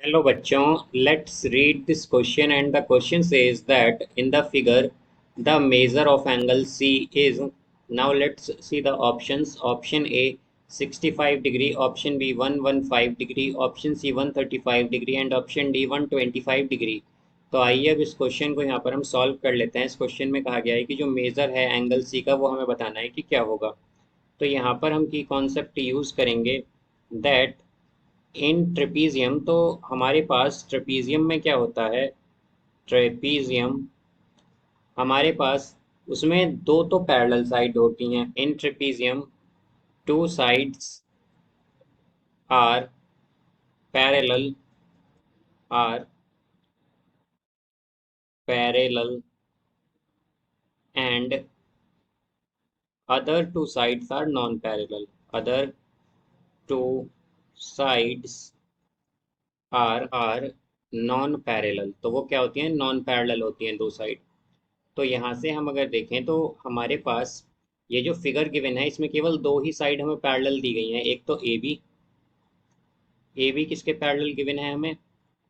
Hello बच्चों, let's read this question and the question says that in the figure the measure of angle C is. Now let's see the options. Option A 65 degree, option B 115 degree, option C 135 degree and option D 125 degree. तो आइए अब इस question को यहाँ पर हम solve कर लेते हैं। इस क्वेश्चन में कहा गया है कि जो मेजर है एंगल सी का वो हमें बताना है कि क्या होगा। तो यहाँ पर हम की कॉन्सेप्ट यूज़ करेंगे दैट इन ट्रेपीजियम। तो हमारे पास ट्रेपीजियम में क्या होता है, ट्रेपीजियम हमारे पास उसमें दो तो पैरेलल साइड होती हैं। In trapezium two sides are parallel are parallel and other two sides are non parallel. Other two sides are non parallel. तो वो क्या होती हैं, नॉन पैरेलल होती हैं दो साइड। तो यहाँ से हम अगर देखें तो हमारे पास ये जो फिगर गिवन है इसमें केवल दो ही साइड हमें पैरेलल दी गई हैं। एक तो ए बी किसके पैरेलल गिवन है हमें,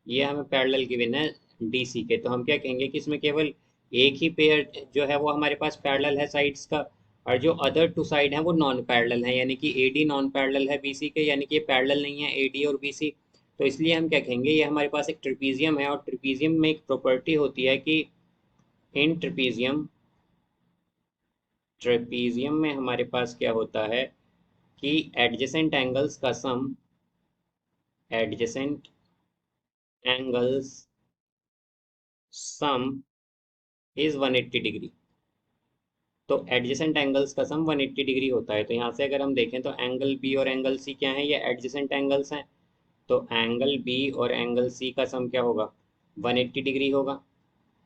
ये हमें पैरेलल गिवन है डी सी के। तो हम क्या कहेंगे कि इसमें केवल एक ही पेयर जो है वो हमारे पास पैरेलल है साइड्स का, और जो अदर टू साइड है वो नॉन पैरेलल है, यानी कि ए डी नॉन पैरेलल है बी सी के, यानी कि ये पैरेलल नहीं है ए डी और बी सी। तो इसलिए हम क्या कहेंगे, ये हमारे पास एक ट्रिपीजियम है और ट्रिपीजियम में एक प्रॉपर्टी होती है कि इन ट्रेपीजियम में हमारे पास क्या होता है कि एडजेसेंट एंगल्स का sum, adjacent angles sum is 180 degree. तो एडजेसेंट एंगल्स का सम 180 डिग्री होता है। तो यहाँ से अगर हम देखें तो एंगल बी और एंगल सी क्या है, ये एडजेसेंट एंगल्स हैं। तो एंगल बी और एंगल सी का सम क्या होगा, 180 डिग्री होगा।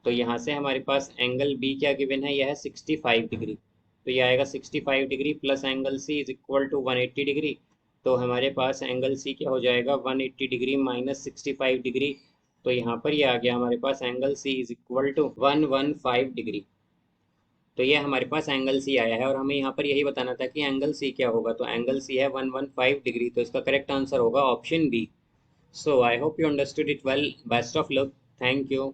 तो यहाँ से हमारे पास एंगल बी क्या गिवन है, यह है 65 डिग्री। तो यह आएगा 65 degree plus angle C is equal to 180 degree. तो हमारे पास एंगल सी क्या हो जाएगा, 180 डिग्री माइनस 65 डिग्री। तो यहाँ पर ये आ गया हमारे पास angle C is equal to 115 degree. तो ये हमारे पास एंगल सी आया है और हमें यहाँ पर यही बताना था कि एंगल सी क्या होगा। तो एंगल सी है 115 डिग्री, तो इसका करेक्ट आंसर होगा option B. So I hope you understood it well. Best of luck. Thank you.